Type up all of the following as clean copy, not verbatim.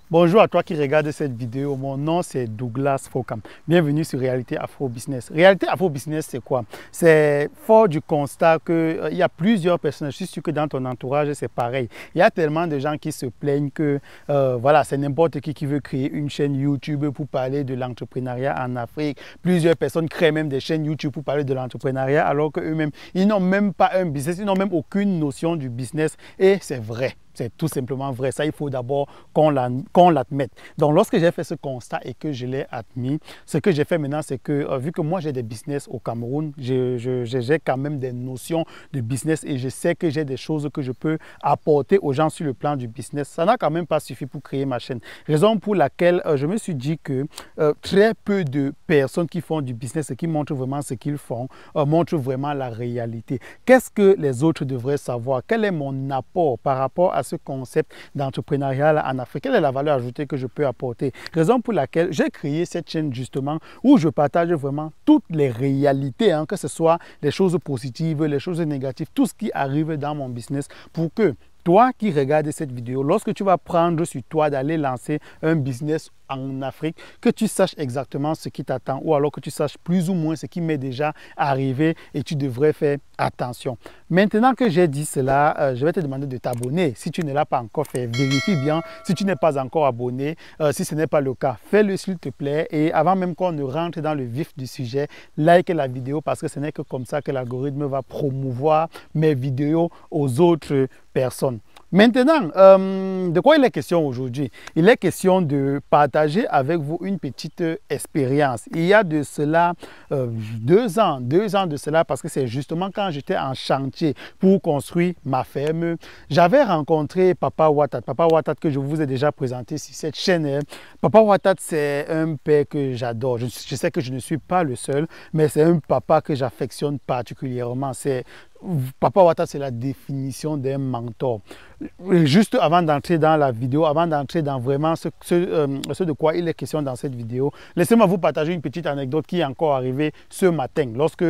Bonjour à toi qui regarde cette vidéo, mon nom c'est Douglas Fokam. Bienvenue sur Réalité Afro Business. Réalité Afro Business c'est quoi? C'est fort du constat qu'il y a plusieurs personnes, je suis sûr que dans ton entourage c'est pareil. Il y a tellement de gens qui se plaignent que voilà, c'est n'importe qui veut créer une chaîne YouTube pour parler de l'entrepreneuriat en Afrique. Plusieurs personnes créent même des chaînes YouTube pour parler de l'entrepreneuriat alors qu'eux-mêmes, ils n'ont même pas un business, ils n'ont même aucune notion du business et c'est vrai. C'est tout simplement vrai. Ça, il faut d'abord qu'on l'admette. Donc, lorsque j'ai fait ce constat et que je l'ai admis, ce que j'ai fait maintenant, c'est que, vu que moi, j'ai des business au Cameroun, j'ai quand même des notions de business et je sais que j'ai des choses que je peux apporter aux gens sur le plan du business. Ça n'a quand même pas suffi pour créer ma chaîne. Raison pour laquelle je me suis dit que très peu de personnes qui font du business et qui montrent vraiment ce qu'ils font, montrent vraiment la réalité. Qu'est-ce que les autres devraient savoir? Quel est mon apport par rapport à ce concept d'entrepreneuriat en Afrique? Quelle est la valeur ajoutée que je peux apporter? Raison pour laquelle j'ai créé cette chaîne justement où je partage vraiment toutes les réalités, que ce soit les choses positives, les choses négatives, tout ce qui arrive dans mon business pour que toi qui regardes cette vidéo, lorsque tu vas prendre sur toi d'aller lancer un business en Afrique, que tu saches exactement ce qui t'attend ou alors que tu saches plus ou moins ce qui m'est déjà arrivé et tu devrais faire attention. Maintenant que j'ai dit cela, je vais te demander de t'abonner. Si tu ne l'as pas encore fait, vérifie bien. Si tu n'es pas encore abonné, si ce n'est pas le cas, fais-le s'il te plaît. Et avant même qu'on ne rentre dans le vif du sujet, like la vidéo parce que ce n'est que comme ça que l'algorithme va promouvoir mes vidéos aux autres personnes. Maintenant, de quoi il est question aujourd'hui? Il est question de partager avec vous une petite expérience. Il y a de cela 2 ans de cela, parce que c'est justement quand j'étais en chantier pour construire ma ferme, j'avais rencontré Papa Ouattara. Papa Ouattara que je vous ai déjà présenté sur cette chaîne. Papa Ouattara, c'est un père que j'adore. Je sais que je ne suis pas le seul, mais c'est un papa que j'affectionne particulièrement. Papa Ouattara, c'est la définition d'un mentor. Juste avant d'entrer dans la vidéo, avant d'entrer dans vraiment ce de quoi il est question dans cette vidéo, laissez-moi vous partager une petite anecdote qui est encore arrivée ce matin. Lorsque,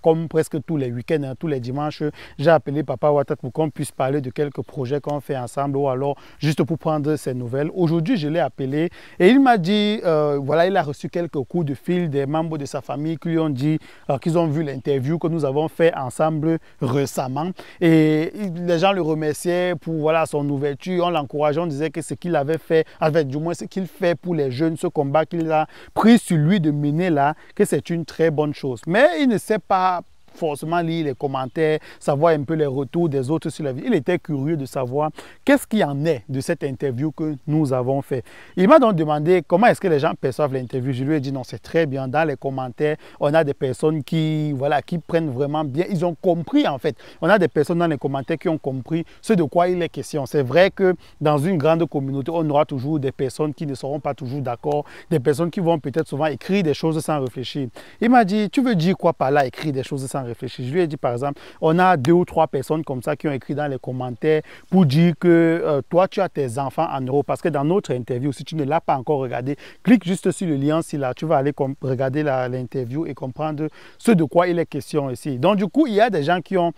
comme presque tous les week-ends, tous les dimanches, j'ai appelé Papa Ouattara pour qu'on puisse parler de quelques projets qu'on fait ensemble ou alors juste pour prendre ses nouvelles. Aujourd'hui, je l'ai appelé et il m'a dit, voilà, il a reçu quelques coups de fil des membres de sa famille qui lui ont dit qu'ils ont vu l'interview que nous avons fait ensemble récemment et les gens le remerciaient pour voilà, son ouverture, on l'encourageait, on disait que ce qu'il avait fait, avec du moins ce qu'il fait pour les jeunes, ce combat qu'il a pris sur lui de mener là, que c'est une très bonne chose. Mais il ne sait pas forcément lire les commentaires, savoir un peu les retours des autres sur la vie. Il était curieux de savoir qu'est-ce qu'il en est de cette interview que nous avons fait. Il m'a donc demandé comment est-ce que les gens perçoivent l'interview. Je lui ai dit non, c'est très bien. Dans les commentaires, on a des personnes qui, voilà, qui prennent vraiment bien. Ils ont compris en fait. On a des personnes dans les commentaires qui ont compris ce de quoi il est question. C'est vrai que dans une grande communauté, on aura toujours des personnes qui ne seront pas toujours d'accord, des personnes qui vont peut-être souvent écrire des choses sans réfléchir. Il m'a dit, tu veux dire quoi par là, écrire des choses sans réfléchir? Je lui ai dit par exemple, on a 2 ou 3 personnes comme ça qui ont écrit dans les commentaires pour dire que toi tu as tes enfants en Europe, parce que dans notre interview, si tu ne l'as pas encore regardé, clique juste sur le lien, si là tu vas aller regarder l'interview et comprendre ce de quoi il est question ici. Donc du coup, il y a des gens qui ont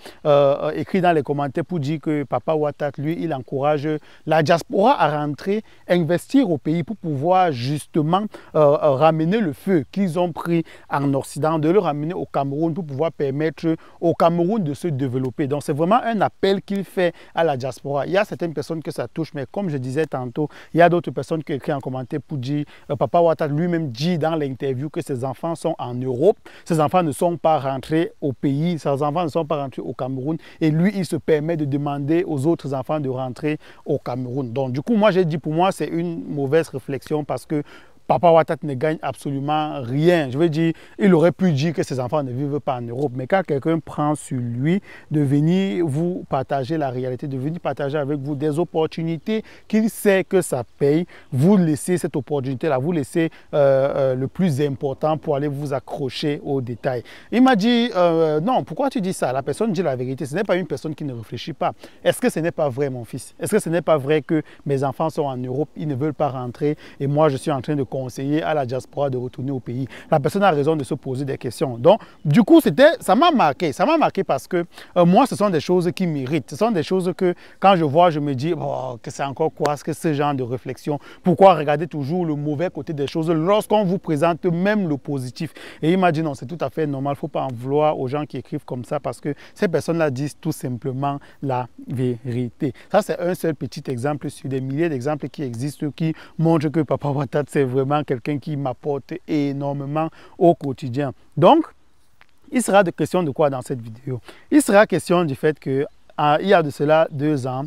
écrit dans les commentaires pour dire que Papa Ouattara, lui, il encourage la diaspora à rentrer, investir au pays pour pouvoir justement ramener le feu qu'ils ont pris en Occident, de le ramener au Cameroun pour pouvoir permettre au Cameroun de se développer. Donc, c'est vraiment un appel qu'il fait à la diaspora. Il y a certaines personnes que ça touche, mais comme je disais tantôt, il y a d'autres personnes qui écrivent en commentaire pour dire, Papa Ouattara lui-même dit dans l'interview que ses enfants sont en Europe, ses enfants ne sont pas rentrés au pays, ses enfants ne sont pas rentrés au Cameroun, et lui, il se permet de demander aux autres enfants de rentrer au Cameroun. Donc, du coup, moi, j'ai dit, pour moi, c'est une mauvaise réflexion parce que Papa Ouattara ne gagne absolument rien. Je veux dire, il aurait pu dire que ses enfants ne vivent pas en Europe. Mais quand quelqu'un prend sur lui de venir vous partager la réalité, de venir partager avec vous des opportunités qu'il sait que ça paye, vous laissez cette opportunité-là, vous laissez le plus important pour aller vous accrocher aux détails. Il m'a dit, non, pourquoi tu dis ça? La personne dit la vérité. Ce n'est pas une personne qui ne réfléchit pas. Est-ce que ce n'est pas vrai, mon fils? Est-ce que ce n'est pas vrai que mes enfants sont en Europe, ils ne veulent pas rentrer et moi, je suis en train de conseiller à la diaspora de retourner au pays. La personne a raison de se poser des questions. Donc, du coup, ça m'a marqué. Ça m'a marqué parce que moi, ce sont des choses qui m'irritent. Ce sont des choses que, quand je vois, je me dis, oh, que c'est encore quoi, que ce genre de réflexion? Pourquoi regarder toujours le mauvais côté des choses lorsqu'on vous présente même le positif? Et il m'a dit, non, c'est tout à fait normal. Il ne faut pas en vouloir aux gens qui écrivent comme ça parce que ces personnes-là disent tout simplement la vérité. Ça, c'est un seul petit exemple sur des milliers d'exemples qui existent, qui montrent que Papa Ouattara, c'est vraiment quelqu'un qui m'apporte énormément au quotidien. Donc, il sera de question de quoi dans cette vidéo? Il sera question du fait que il y a de cela 2 ans,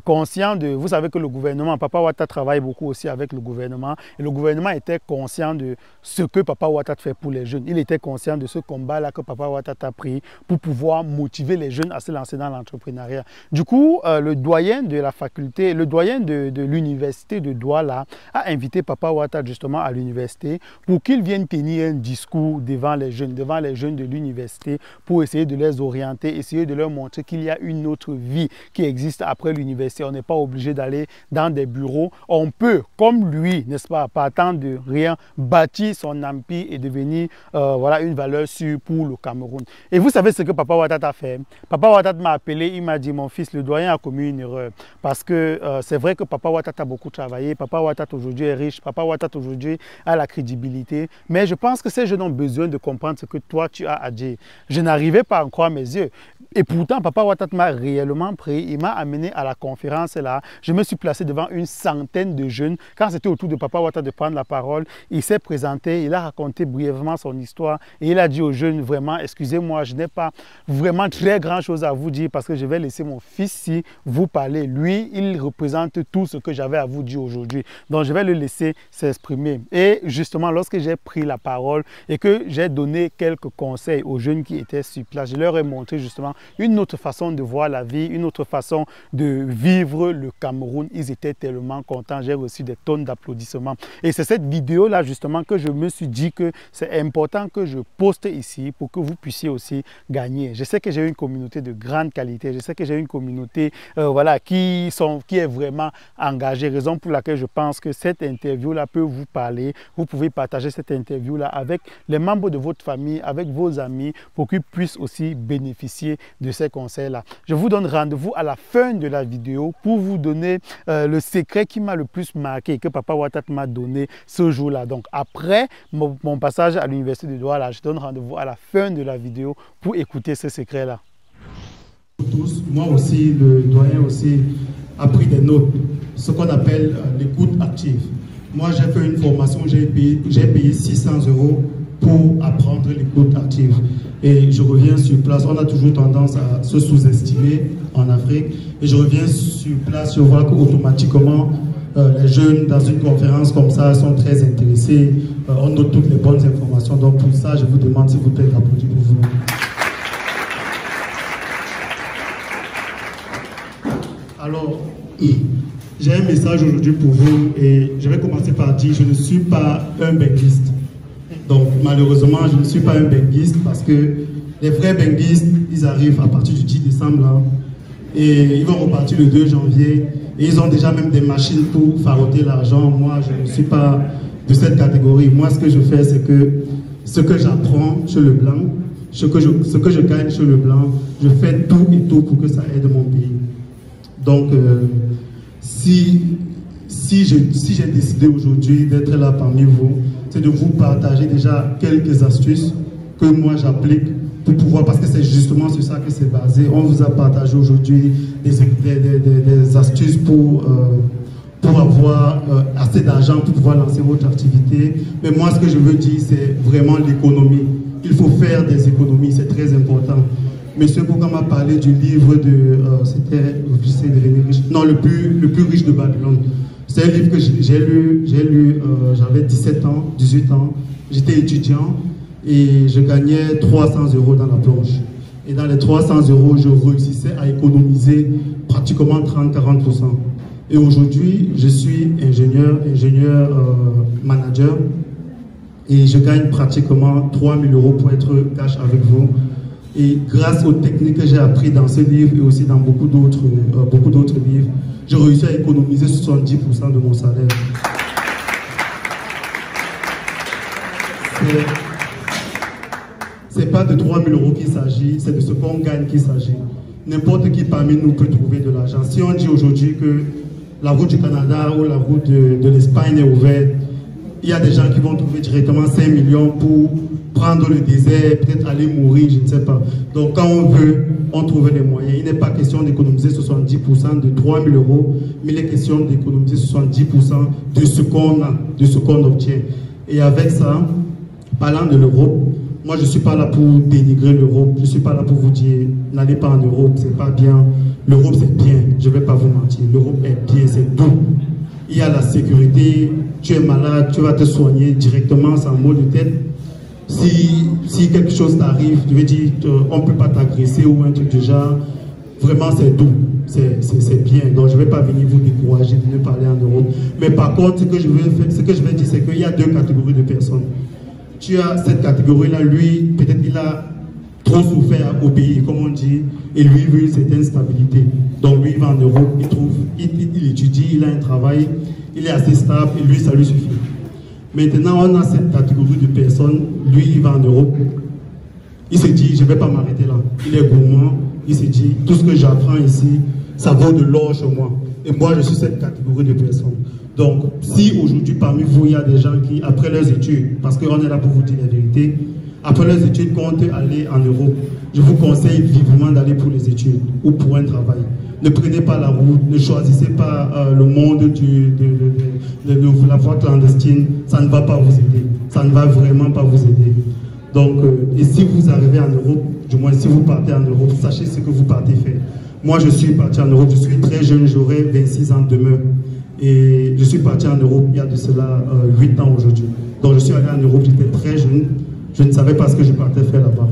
conscient de... Vous savez que le gouvernement, Papa Ouattara travaille beaucoup aussi avec le gouvernement, et le gouvernement était conscient de ce que Papa Ouattara fait pour les jeunes. Il était conscient de ce combat-là que Papa Ouattara a pris pour pouvoir motiver les jeunes à se lancer dans l'entrepreneuriat. Du coup, le doyen de la faculté, le doyen de l'université de Douala a invité Papa Ouattara justement à l'université pour qu'il vienne tenir un discours devant les jeunes de l'université, pour essayer de les orienter, essayer de leur montrer qu'il y a une autre vie qui existe après l'université. On n'est pas obligé d'aller dans des bureaux. On peut, comme lui, n'est-ce pas, partant de rien, bâtir son empire et devenir voilà, une valeur sûre pour le Cameroun. Et vous savez ce que Papa Ouattara a fait? Papa Ouattara m'a appelé, il m'a dit, mon fils, le doyen a commis une erreur. Parce que c'est vrai que Papa Ouattara a beaucoup travaillé. Papa Ouattara aujourd'hui est riche. Papa Ouattara aujourd'hui a la crédibilité. Mais je pense que ces jeunes ont besoin de comprendre ce que toi, tu as à dire. Je n'arrivais pas à en croire mes yeux. Et pourtant, Papa Ouattara m'a réellement pris. Il m'a amené à la conférence là. Je me suis placé devant une centaine de jeunes. Quand c'était au tour de Papa Ouattara de prendre la parole, il s'est présenté, il a raconté brièvement son histoire et il a dit aux jeunes, vraiment, excusez-moi, je n'ai pas vraiment très grand chose à vous dire parce que je vais laisser mon fils ici vous parler. Lui, il représente tout ce que j'avais à vous dire aujourd'hui. Donc, je vais le laisser s'exprimer. Et justement, lorsque j'ai pris la parole et que j'ai donné quelques conseils aux jeunes qui étaient sur place, je leur ai montré justement une autre façon de voir la vie, une autre façon de vivre le Cameroun. Ils étaient tellement contents. J'ai reçu des tonnes d'applaudissements. Et c'est cette vidéo-là, justement, que je me suis dit que c'est important que je poste ici pour que vous puissiez aussi gagner. Je sais que j'ai une communauté de grande qualité. Je sais que j'ai une communauté voilà, qui est vraiment engagée. Raison pour laquelle je pense que cette interview-là peut vous parler. Vous pouvez partager cette interview-là avec les membres de votre famille, avec vos amis, pour qu'ils puissent aussi bénéficier de ces conseils-là. Je vous donne rendez-vous à la fin de la vidéo pour vous donner le secret qui m'a le plus marqué, que Papa Ouattara m'a donné ce jour-là. Donc après mon passage à l'université de Douala, je donne rendez-vous à la fin de la vidéo pour écouter ce secret-là. Tous, moi aussi, le doyen aussi a pris des notes, ce qu'on appelle l'écoute active. Moi, j'ai fait une formation, j'ai payé 600 € pour apprendre l'écoute active. Et je reviens sur place, on a toujours tendance à se sous-estimer en Afrique. Et je reviens sur place, je vois qu'automatiquement, les jeunes dans une conférence comme ça sont très intéressés, on note toutes les bonnes informations. Donc pour ça, je vous demande s'il vous plaît d'applaudir pour vous. Alors, j'ai un message aujourd'hui pour vous et je vais commencer par dire, je ne suis pas un benguiste. Donc malheureusement, je ne suis pas un benguiste parce que les vrais benguistes, ils arrivent à partir du 10 décembre là, et ils vont repartir le 2 janvier et ils ont déjà même des machines pour faroter l'argent. Moi, je ne suis pas de cette catégorie. Moi, ce que je fais, c'est que ce que j'apprends chez le blanc, ce que je gagne chez le blanc, je fais tout et tout pour que ça aide mon pays. Donc, si j'ai décidé aujourd'hui d'être là parmi vous, c'est de vous partager déjà quelques astuces que moi j'applique pour pouvoir, parce que c'est justement sur ça que c'est basé. On vous a partagé aujourd'hui des astuces pour avoir assez d'argent pour pouvoir lancer votre activité. Mais moi, ce que je veux dire, c'est vraiment l'économie. Il faut faire des économies, c'est très important. Monsieur Kouka m'a parlé du livre de, c'était, j'essaie de devenir riche, non, le plus riche de Babylone. C'est un livre que j'ai lu, j'avais 17 ans, 18 ans, j'étais étudiant et je gagnais 300 € dans la planche. Et dans les 300 €, je réussissais à économiser pratiquement 30-40%. Et aujourd'hui, je suis ingénieur manager et je gagne pratiquement 3 000 € pour être cash avec vous. Et grâce aux techniques que j'ai apprises dans ce livre et aussi dans beaucoup d'autres livres, j'ai réussi à économiser 70% de mon salaire. c'est pas de 3 000 € qu'il s'agit, c'est de ce qu'on gagne qu'il s'agit. N'importe qui parmi nous peut trouver de l'argent. Si on dit aujourd'hui que la route du Canada ou la route de l'Espagne est ouverte, il y a des gens qui vont trouver directement 5 millions pour prendre le désert, peut-être aller mourir, je ne sais pas. Donc quand on veut, on trouve les moyens. Il n'est pas question d'économiser 70% de 3 000 €, mais il est question d'économiser 70% de ce qu'on a, de ce qu'on obtient. Et avec ça, parlant de l'Europe, moi je ne suis pas là pour dénigrer l'Europe, je ne suis pas là pour vous dire n'allez pas en Europe, c'est pas bien. L'Europe c'est bien, je ne vais pas vous mentir. L'Europe est bien, c'est doux. Il y a la sécurité, tu es malade, tu vas te soigner directement sans mot de tête. Si quelque chose t'arrive, je veux dire, on ne peut pas t'agresser ou un truc du genre. Vraiment, c'est doux, c'est bien. Donc, je ne vais pas venir vous décourager de venir parler en Europe. Mais par contre, ce que je vais dire, c'est qu'il y a deux catégories de personnes. Tu as cette catégorie-là, lui, peut-être il a trop souffert au pays, comme on dit, et lui, il veut une certaine stabilité. Donc, lui, il va en Europe, il étudie, il a un travail, il est assez stable, et lui, ça lui suffit. Maintenant, on a cette catégorie de personnes, lui, il va en Europe, il se dit, je ne vais pas m'arrêter là. Il est gourmand, il se dit, tout ce que j'apprends ici, ça vaut de l'or chez moi. Et moi, je suis cette catégorie de personnes. Donc, si aujourd'hui, parmi vous, il y a des gens qui, après leurs études, parce qu'on est là pour vous dire la vérité, après leurs études, comptent aller en Europe, je vous conseille vivement d'aller pour les études ou pour un travail. Ne prenez pas la route, ne choisissez pas le monde de la voie clandestine, ça ne va pas vous aider. Ça ne va vraiment pas vous aider. Donc, et si vous arrivez en Europe, du moins si vous partez en Europe, sachez ce que vous partez faire. Moi, je suis parti en Europe, je suis très jeune, j'aurai 26 ans demain. Et je suis parti en Europe il y a de cela 8 ans aujourd'hui. Donc, je suis allé en Europe, j'étais très jeune, je ne savais pas ce que je partais faire là-bas.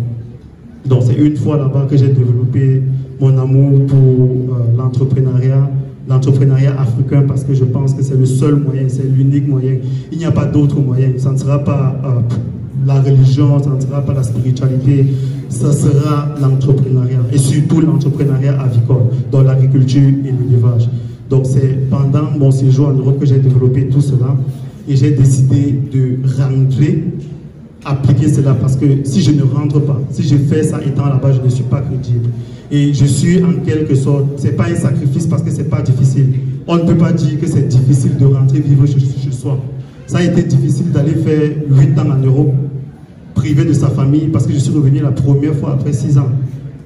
Donc, c'est une fois là-bas que j'ai développé mon amour pour l'entrepreneuriat africain, parce que je pense que c'est le seul moyen, c'est l'unique moyen. Il n'y a pas d'autre moyen. Ça ne sera pas la religion, ça ne sera pas la spiritualité, ça sera l'entrepreneuriat, et surtout l'entrepreneuriat avicole, dans l'agriculture et l'élevage. Donc c'est pendant mon séjour en Europe que j'ai développé tout cela, et j'ai décidé de rentrer, appliquer cela, parce que si je ne rentre pas, si je fais ça étant là-bas, je ne suis pas crédible. Et je suis en quelque sorte, c'est pas un sacrifice parce que c'est pas difficile. On ne peut pas dire que c'est difficile de rentrer vivre chez soi. Ça a été difficile d'aller faire 8 ans en Europe, privé de sa famille, parce que je suis revenu la première fois après 6 ans.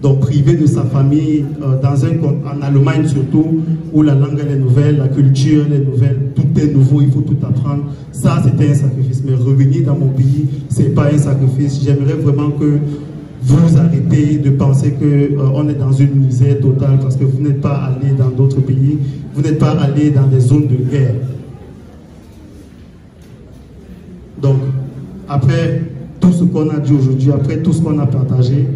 Donc privé de sa famille, en Allemagne surtout, où la langue elle est nouvelle, la culture elle est nouvelle, tout est nouveau, il faut tout apprendre. Ça c'était un sacrifice. Mais revenir dans mon pays, c'est pas un sacrifice. J'aimerais vraiment que vous arrêtez de penser qu'on est dans une misère totale parce que vous n'êtes pas allé dans d'autres pays, vous n'êtes pas allé dans des zones de guerre. Donc, après tout ce qu'on a dit aujourd'hui, après tout ce qu'on a partagé,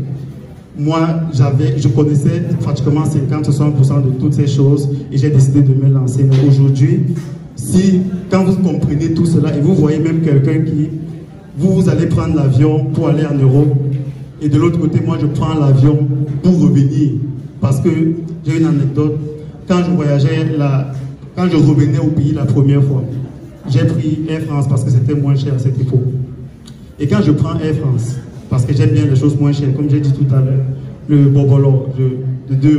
moi, je connaissais pratiquement 50-60% de toutes ces choses et j'ai décidé de me lancer. Mais aujourd'hui, quand vous comprenez tout cela et vous voyez même quelqu'un qui, vous allez prendre l'avion pour aller en Europe, et de l'autre côté, moi, je prends l'avion pour revenir. Parce que j'ai une anecdote. Quand je voyageais, quand je revenais au pays la première fois, j'ai pris Air France parce que c'était moins cher à cette époque. Et quand je prends Air France, parce que j'aime bien les choses moins chères, comme j'ai dit tout à l'heure, le bobolo de 2,50 €,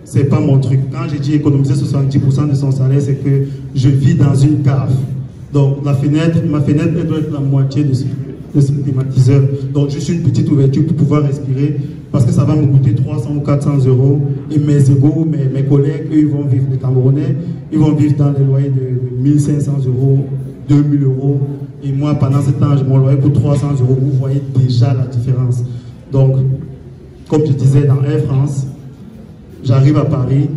c'est pas mon truc. Quand j'ai dit économiser 70% de son salaire, c'est que je vis dans une cave. Donc ma fenêtre, elle doit être la moitié de ce climatiseur. Donc juste une petite ouverture pour pouvoir respirer, parce que ça va me coûter 300 ou 400 €. Et mes égaux, mes collègues, eux, ils vont vivre, les Camerounais, ils vont vivre dans les loyers de 1500 €, 2000 €. Et moi, pendant ce temps, mon loyer coûte 300 €. Vous voyez déjà la différence. Donc, comme je disais, dans Air France, j'arrive à Paris,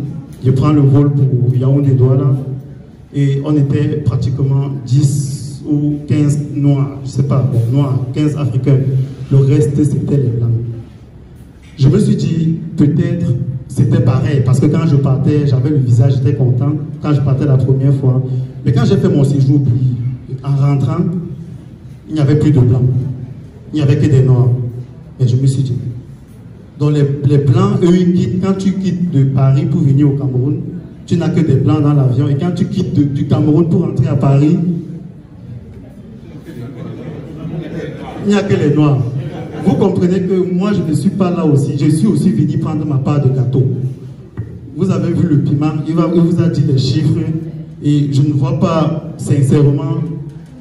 je prends le vol pour Yaoundé-Douala, et on était pratiquement 10 ou 15 noirs, je ne sais pas, bon, noirs, 15 africains. Le reste, c'était les blancs. Je me suis dit, peut-être c'était pareil, parce que quand je partais, j'avais le visage, j'étais content, quand je partais la première fois. Mais quand j'ai fait mon séjour, puis en rentrant, il n'y avait plus de blancs. Il n'y avait que des noirs. Et je me suis dit, donc les blancs, eux, ils quittent. Quand tu quittes de Paris pour venir au Cameroun, tu n'as que des blancs dans l'avion. Et quand tu quittes du Cameroun pour rentrer à Paris, Il n'y a que les noirs. Vous comprenez que moi, je ne suis pas là aussi. Je suis aussi venu prendre ma part de gâteau. Vous avez vu le piment, il vous a dit les chiffres et je ne vois pas sincèrement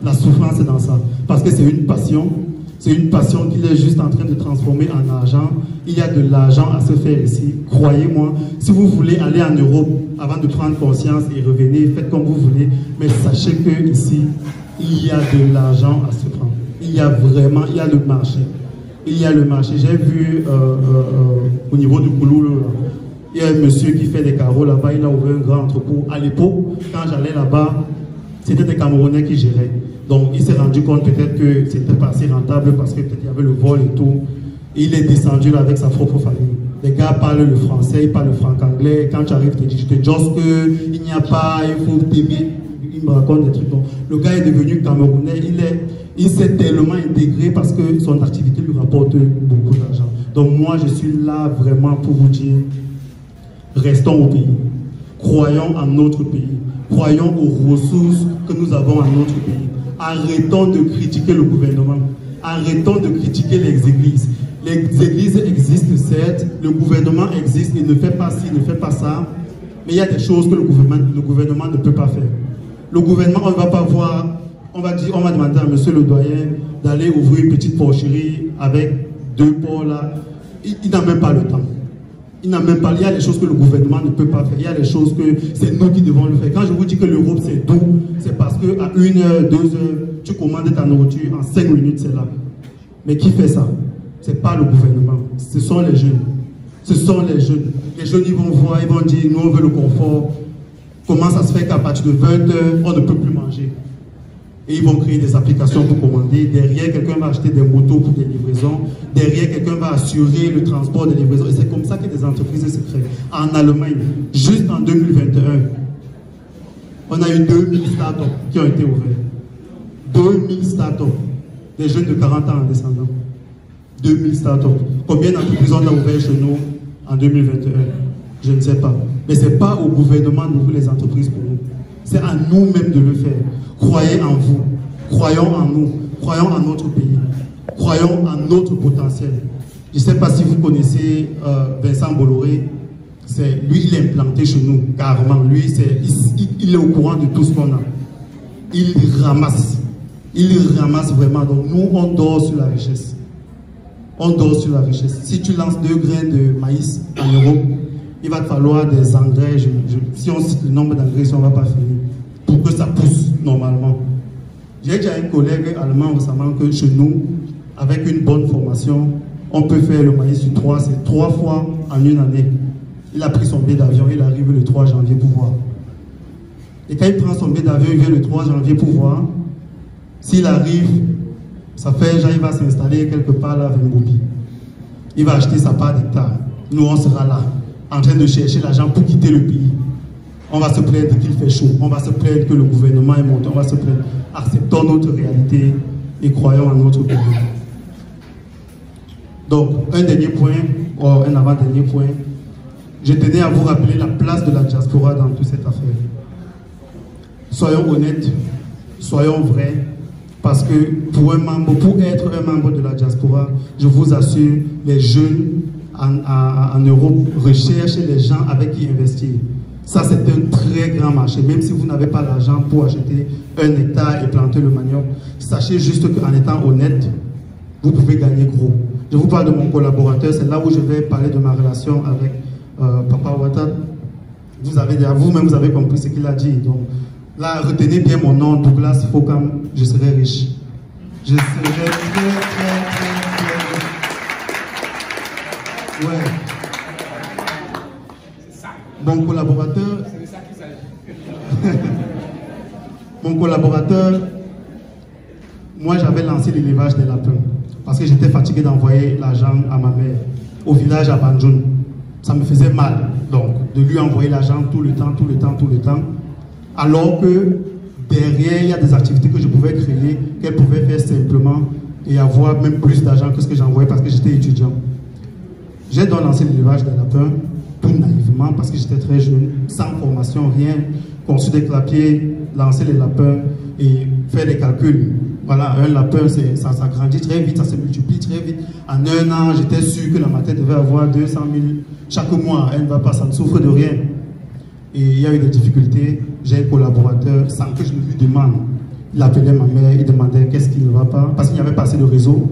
la souffrance dans ça. Parce que c'est une passion. C'est une passion qu'il est juste en train de transformer en argent. Il y a de l'argent à se faire ici. Croyez-moi, si vous voulez aller en Europe avant de prendre conscience et revenir, faites comme vous voulez. Mais sachez que ici, il y a de l'argent à se prendre. Il y a vraiment, il y a le marché. Il y a le marché. J'ai vu au niveau du Kouloulou, il y a un monsieur qui fait des carreaux là-bas. Il a ouvert un grand entrepôt. À l'époque, quand j'allais là-bas, c'était des Camerounais qui géraient. Donc, il s'est rendu compte peut-être que c'était pas assez rentable parce que peut-être il y avait le vol et tout. Et il est descendu là avec sa propre famille. Les gars parlent le français, ils parlent le franc-anglais. Quand tu arrives, tu te dis, je te jose qu'il n'y a pas, il faut t'aimer. Il me raconte des trucs. Donc, le gars est devenu Camerounais. Il s'est tellement intégré parce que son activité lui rapporte beaucoup d'argent. Donc, moi, je suis là vraiment pour vous dire, restons au pays. Croyons en notre pays. Croyons aux ressources que nous avons en notre pays. Arrêtons de critiquer le gouvernement. Arrêtons de critiquer les églises. Les églises existent, certes. Le gouvernement existe. Il ne fait pas ci, il ne fait pas ça. Mais il y a des choses que le gouvernement ne peut pas faire. Le gouvernement, on ne va pas voir. On va demander à monsieur le doyen d'aller ouvrir une petite porcherie avec 2 porcs là. Il n'a même pas le temps. Il n'a même pas. Il y a des choses que le gouvernement ne peut pas faire. Il y a des choses que c'est nous qui devons le faire. Quand je vous dis que l'Europe c'est doux, c'est parce qu'à 1 heure, 2 heures, tu commandes ta nourriture, en 5 minutes c'est là. Mais qui fait ça? Ce n'est pas le gouvernement. Ce sont les jeunes. Ce sont les jeunes. Les jeunes, ils vont voir, ils vont dire, nous on veut le confort. Comment ça se fait qu'à partir de 20 heures, on ne peut plus manger? Et ils vont créer des applications pour commander. Derrière, quelqu'un va acheter des motos pour des livraisons. Derrière, quelqu'un va assurer le transport des livraisons. Et c'est comme ça que des entreprises se créent. En Allemagne, juste en 2021, on a eu 2000 startups qui ont été ouverts. 2000 startups. Des jeunes de 40 ans en descendant. 2000 startups. Combien d'entreprises on a ouvert chez nous en 2021? Je ne sais pas. Mais ce n'est pas au gouvernement d'ouvrir les entreprises pour nous. C'est à nous-mêmes de le faire. Croyez en vous. Croyons en nous. Croyons en notre pays. Croyons en notre potentiel. Je ne sais pas si vous connaissez Vincent Bolloré. Lui, il est implanté chez nous, carrément. Lui, il est au courant de tout ce qu'on a. Il ramasse. Il ramasse vraiment. Donc nous, on dort sur la richesse. On dort sur la richesse. Si tu lances 2 grains de maïs en Europe, il va te falloir des engrais. Si on cite le nombre d'engrais, on ne va pas finir. Pour que ça pousse normalement. J'ai déjà un collègue allemand récemment que chez nous, avec une bonne formation, on peut faire le maïs sur 3, c'est 3 fois en une année. Il a pris son billet d'avion, il arrive le 3 janvier pour voir. Et quand il prend son billet d'avion, il vient le 3 janvier pour voir. S'il arrive, ça fait, genre, il va s'installer quelque part là avec Bobby. Il va acheter sa part d'hectare. Nous, on sera là, en train de chercher l'argent pour quitter le pays. On va se plaindre qu'il fait chaud. On va se plaindre que le gouvernement est monté. On va se plaindre. Acceptons notre réalité et croyons en notre pays. Donc, un dernier point, ou un avant-dernier point. Je tenais à vous rappeler la place de la diaspora dans toute cette affaire. Soyons honnêtes, soyons vrais, parce que pour être un membre de la diaspora, je vous assure, les jeunes en Europe recherchent les gens avec qui investir. Ça, c'est un très grand marché. Même si vous n'avez pas l'argent pour acheter 1 hectare et planter le manioc, sachez juste qu'en étant honnête, vous pouvez gagner gros. Je vous parle de mon collaborateur, c'est là où je vais parler de ma relation avec Papa Ouattara. Vous-même, vous avez compris ce qu'il a dit. Donc, là, retenez bien mon nom, Douglas Fokam, je serai riche. Je serai très riche. Ouais. Mon collaborateur, c'est de ça qu'il s'agit. Mon collaborateur, moi j'avais lancé l'élevage des lapins parce que j'étais fatigué d'envoyer l'argent à ma mère au village à Banjoun. Ça me faisait mal, donc, de lui envoyer l'argent tout le temps, alors que derrière, il y a des activités que je pouvais créer, qu'elle pouvait faire simplement et avoir même plus d'argent que ce que j'envoyais parce que j'étais étudiant. J'ai donc lancé l'élevage des lapins, tout naïvement, parce que j'étais très jeune, sans formation, rien, conçu des clapiers, lancer les lapins et faire des calculs. Voilà, la peur, ça grandit très vite, ça se multiplie très vite. En un an, j'étais sûr que ma tête devait avoir 200 000 chaque mois. Elle ne va pas, ça ne souffre de rien. Et il y a eu des difficultés. J'ai un collaborateur, sans que je ne lui demande. Il appelait ma mère, il demandait qu'est-ce qui ne va pas, parce qu'il n'y avait pas assez de réseau.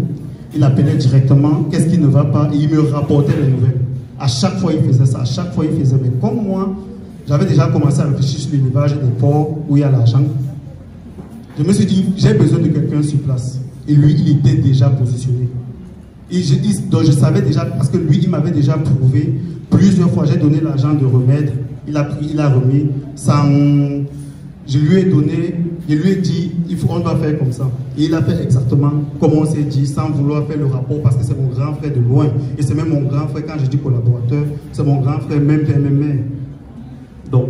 Il appelait directement qu'est-ce qui ne va pas et il me rapportait les nouvelles. À chaque fois, il faisait ça, à chaque fois, il faisait. Mais comme moi, j'avais déjà commencé à réfléchir sur l'élevage des porcs où il y a l'argent. Je me suis dit, j'ai besoin de quelqu'un sur place. Et lui, il était déjà positionné. Donc je savais déjà, parce que lui, il m'avait déjà prouvé plusieurs fois. J'ai donné l'argent de remède. Il a pris, il a remis. Je lui ai donné, je lui ai dit, on doit faire comme ça. Et il a fait exactement comme on s'est dit, sans vouloir faire le rapport, parce que c'est mon grand frère de loin. Et c'est même mon grand frère, quand je dis collaborateur, c'est mon grand frère, même père, même mère. Donc,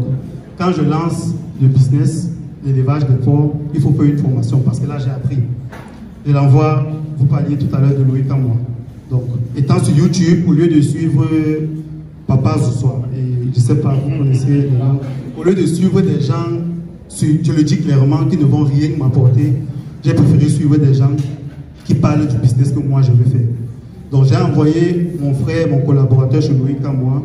quand je lance le business, l'élevage des porcs, il faut faire une formation parce que là j'ai appris. Je l'envoie, vous parliez tout à l'heure de Loïc à moi. Donc, étant sur YouTube, au lieu de suivre Papa Zoussoir, et je ne sais pas, vous connaissez, au lieu de suivre des gens, je le dis clairement, qui ne vont rien m'apporter, j'ai préféré suivre des gens qui parlent du business que moi je veux faire. Donc j'ai envoyé mon frère, mon collaborateur chez Loïc à moi.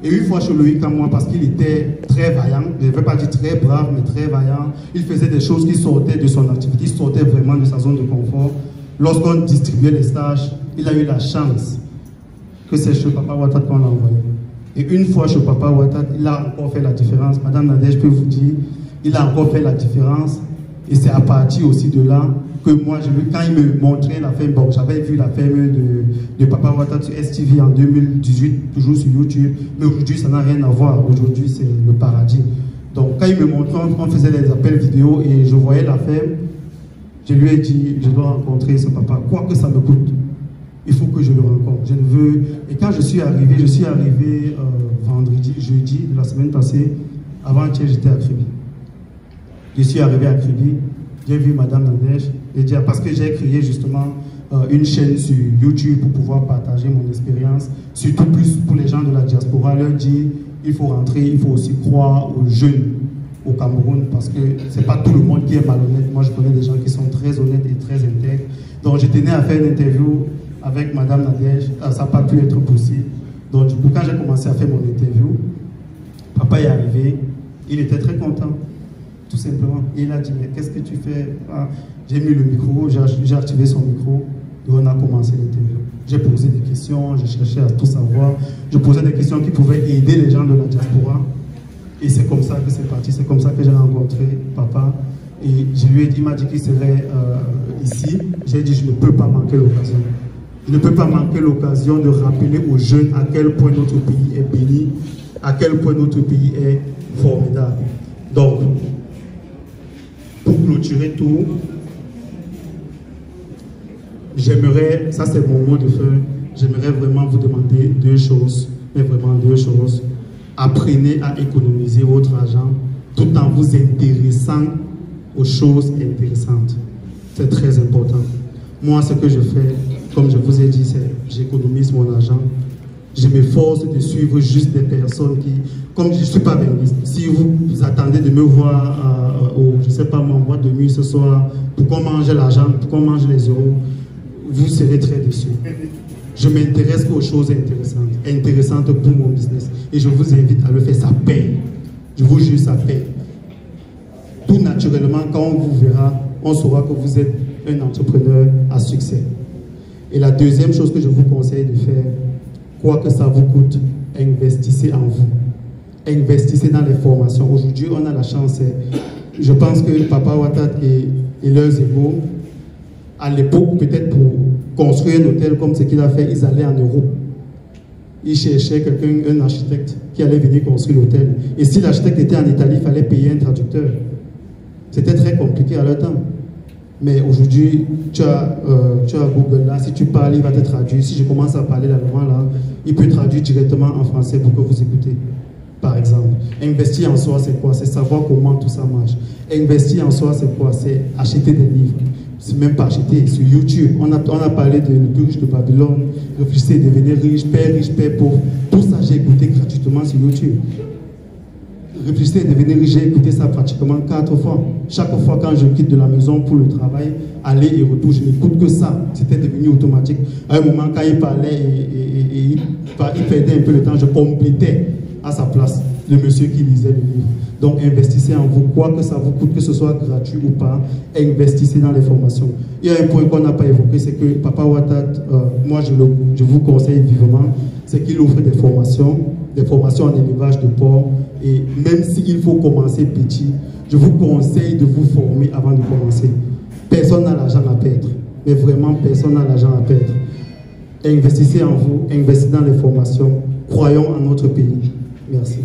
Et une fois chez Loïc à moi, parce qu'il était très vaillant, je ne vais pas dire très brave, mais très vaillant, il faisait des choses qui sortaient de son activité, il sortait vraiment de sa zone de confort. Lorsqu'on distribuait les stages, il a eu la chance que c'est chez Papa Ouattara qu'on l'a envoyé. Et une fois chez Papa Ouattara, il a encore fait la différence. Madame Nadège, je peux vous dire, il a encore fait la différence. Et c'est à partir aussi de là que moi, quand il me montrait la ferme, bon, j'avais vu la ferme de Papa Ouattara sur STV en 2018, toujours sur YouTube, mais aujourd'hui, ça n'a rien à voir. Aujourd'hui, c'est le paradis. Donc, quand il me montrait, on faisait des appels vidéo et je voyais la ferme, je lui ai dit, je dois rencontrer ce papa, quoi que ça me coûte. Il faut que je le rencontre. Je ne veux... Et quand je suis arrivé vendredi, jeudi de la semaine passée, avant-hier, j'étais à Kribi. Je suis arrivé à Kribi, j'ai vu Madame Nadège, et dit, parce que j'ai créé justement une chaîne sur YouTube pour pouvoir partager mon expérience, surtout plus pour les gens de la diaspora, leur dire, il faut rentrer, il faut aussi croire aux jeunes au Cameroun, parce que c'est pas tout le monde qui est malhonnête. Moi, je connais des gens qui sont très honnêtes et très intègres. Donc, je tenais à faire une interview avec Madame Nadège, ça n'a pas pu être possible. Donc, du coup, quand j'ai commencé à faire mon interview, papa est arrivé, il était très content. Tout simplement. Et il a dit, mais qu'est-ce que tu fais? J'ai mis le micro, j'ai activé son micro, et on a commencé l'interview. J'ai posé des questions, j'ai cherché à tout savoir. Je posais des questions qui pouvaient aider les gens de la diaspora. Et c'est comme ça que c'est parti, c'est comme ça que j'ai rencontré papa. Et je lui ai dit, il m'a dit qu'il serait ici. J'ai dit, je ne peux pas manquer l'occasion. Je ne peux pas manquer l'occasion de rappeler aux jeunes à quel point notre pays est béni, à quel point notre pays est formidable. Donc, pour clôturer tout, j'aimerais, ça c'est mon mot de fin, j'aimerais vraiment vous demander deux choses, mais vraiment deux choses. Apprenez à économiser votre argent tout en vous intéressant aux choses intéressantes. C'est très important. Moi, ce que je fais, comme je vous ai dit, c'est j'économise mon argent. Je m'efforce de suivre juste des personnes qui, comme je ne suis pas béniste, si vous attendez de me voir je ne sais pas, mon boîte de nuit ce soir, pour qu'on mange l'argent, pour qu'on mange les euros, vous serez très déçus. Je m'intéresse aux choses intéressantes pour mon business. Et je vous invite à le faire, ça paye. Je vous jure, ça paye. Tout naturellement, quand on vous verra, on saura que vous êtes un entrepreneur à succès. Et la deuxième chose que je vous conseille de faire, quoi que ça vous coûte, investissez en vous. Investissez dans les formations. Aujourd'hui, on a la chance. Je pense que Papa Ouattara et leurs égaux, à l'époque, peut-être pour construire un hôtel comme ce qu'il a fait, ils allaient en Europe. Ils cherchaient quelqu'un, un architecte, qui allait venir construire l'hôtel. Et si l'architecte était en Italie, il fallait payer un traducteur. C'était très compliqué à leur temps. Mais aujourd'hui, tu as Google là, si tu parles, il va te traduire. Si je commence à parler l'allemand là, il peut traduire directement en français pour que vous écoutez. Par exemple, investir en soi, c'est quoi? C'est savoir comment tout ça marche. Investir en soi, c'est quoi? C'est acheter des livres. C'est même pas acheter. Sur YouTube, on a parlé de Le plus riche de Babylone, réfléchissez, devenir riche, père pauvre. Tout ça, j'ai écouté gratuitement sur YouTube. réfléchissez de venir, j'ai écouté ça pratiquement 4 fois. Chaque fois quand je quitte de la maison pour le travail, aller et retour, je n'écoute que ça. C'était devenu automatique. À un moment, quand il parlait il perdait un peu le temps, je complétais à sa place le monsieur qui lisait le livre. Donc investissez en vous, quoi que ça vous coûte, que ce soit gratuit ou pas, investissez dans les formations. Il y a un point qu'on n'a pas évoqué, c'est que Papa Ouattara, moi je vous conseille vivement, c'est qu'il offre des formations en élevage de porc. Et même s'il faut commencer petit, je vous conseille de vous former avant de commencer. Personne n'a l'argent à perdre, mais vraiment personne n'a l'argent à perdre. Investissez en vous, investissez dans les formations, croyons en notre pays. Merci.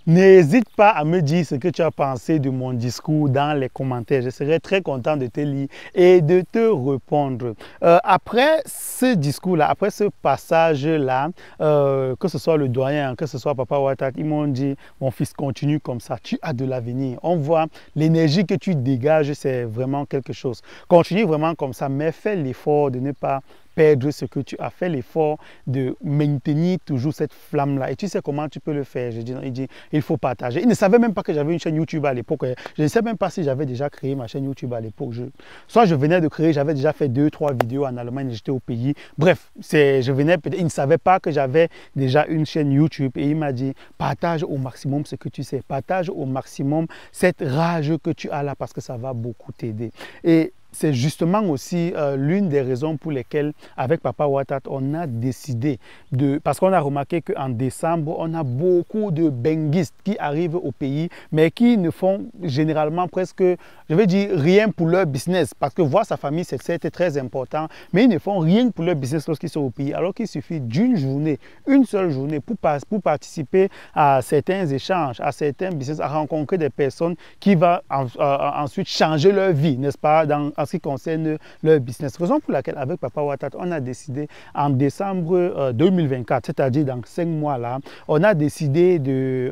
N'hésite pas à me dire ce que tu as pensé de mon discours dans les commentaires. Je serai très content de te lire et de te répondre. Après ce discours-là, après ce passage-là, que ce soit le doyen, que ce soit Papa Ouattara, ils m'ont dit, mon fils, continue comme ça, tu as de l'avenir. On voit l'énergie que tu dégages, c'est vraiment quelque chose. Continue vraiment comme ça, mais fais l'effort de ne pas perdre ce que tu as fait, l'effort de maintenir toujours cette flamme-là. Et tu sais comment tu peux le faire. Il dit, il faut partager. Il ne savait même pas que j'avais une chaîne YouTube à l'époque. Je ne sais même pas si j'avais déjà créé ma chaîne YouTube à l'époque. Soit je venais de créer, j'avais déjà fait 2-3 vidéos en Allemagne, j'étais au pays. Bref, il ne savait pas que j'avais déjà une chaîne YouTube. Et il m'a dit, partage au maximum ce que tu sais. Partage au maximum cette rage que tu as là parce que ça va beaucoup t'aider. Et c'est justement aussi l'une des raisons pour lesquelles, avec Papa Ouattara, on a décidé parce qu'on a remarqué qu'en décembre, on a beaucoup de benguistes qui arrivent au pays, mais qui ne font généralement presque, je vais dire, rien pour leur business. Parce que voir sa famille, c'est très important, mais ils ne font rien pour leur business lorsqu'ils sont au pays. Alors qu'il suffit d'une journée, une seule journée, pour participer à certains échanges, à certains business, à rencontrer des personnes qui vont ensuite changer leur vie, n'est-ce pas, en ce qui concerne leur business. Raison pour laquelle, avec Papa Ouattara, on a décidé en décembre 2024, c'est-à-dire dans 5 mois là, on a décidé de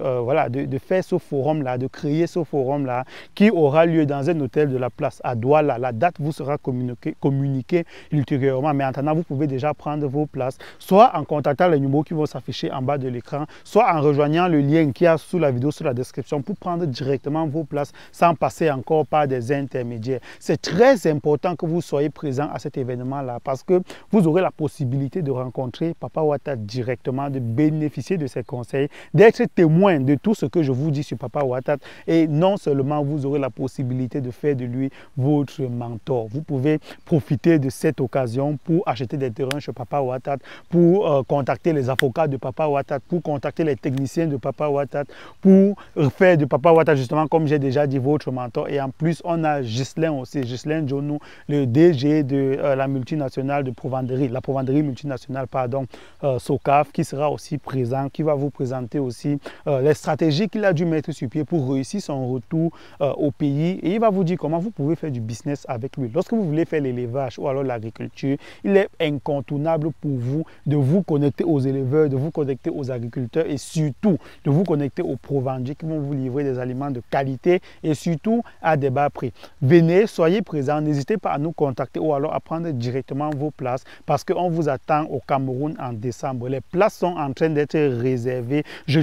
faire ce forum-là, de créer ce forum-là qui aura lieu dans un hôtel de la place à Douala. La date vous sera communiquée ultérieurement, mais en attendant, vous pouvez déjà prendre vos places, soit en contactant les numéros qui vont s'afficher en bas de l'écran, soit en rejoignant le lien qui est sous la vidéo, sous la description, pour prendre directement vos places sans passer encore par des intermédiaires. C'est très important que vous soyez présent à cet événement-là parce que vous aurez la possibilité de rencontrer Papa Ouattara directement, de bénéficier de ses conseils, d'être témoin de tout ce que je vous dis sur Papa Ouattara. Et non seulement vous aurez la possibilité de faire de lui votre mentor, vous pouvez profiter de cette occasion pour acheter des terrains chez Papa Ouattara, pour contacter les avocats de Papa Ouattara, pour contacter les techniciens de Papa Ouattara, pour faire de Papa Ouattara, justement, comme j'ai déjà dit, votre mentor. Et en plus, on a Ghislain aussi, Ghislain Jonou, le DG de la multinationale de Provenderie, la Provenderie multinationale, pardon, SOCAF, qui sera aussi présent, qui va vous présenter aussi les stratégies qu'il a dû mettre sur pied pour réussir son retour au pays. Et il va vous dire comment vous pouvez faire du business avec lui. Lorsque vous voulez faire l'élevage ou alors l'agriculture, il est incontournable pour vous de vous connecter aux éleveurs, de vous connecter aux agriculteurs et surtout de vous connecter aux provendiers qui vont vous livrer des aliments de qualité et surtout à des bas prix. Venez, soyez présents, n'hésitez pas à nous contacter ou alors à prendre directement vos places parce qu'on vous attend au Cameroun en décembre. Les places sont en train d'être réservées. Je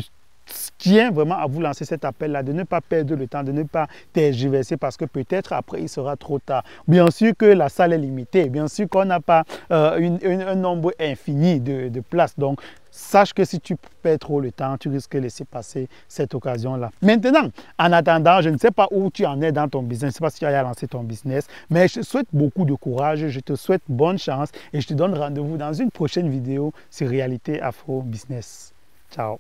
tiens vraiment à vous lancer cet appel-là, de ne pas perdre le temps, de ne pas tergiverser parce que peut-être après il sera trop tard. Bien sûr que la salle est limitée, bien sûr qu'on n'a pas un nombre infini de places. Donc, sache que si tu perds trop le temps, tu risques de laisser passer cette occasion-là. Maintenant, en attendant, je ne sais pas où tu en es dans ton business, je ne sais pas si tu as lancé ton business, mais je te souhaite beaucoup de courage, je te souhaite bonne chance et je te donne rendez-vous dans une prochaine vidéo sur Réalité Afro Business. Ciao.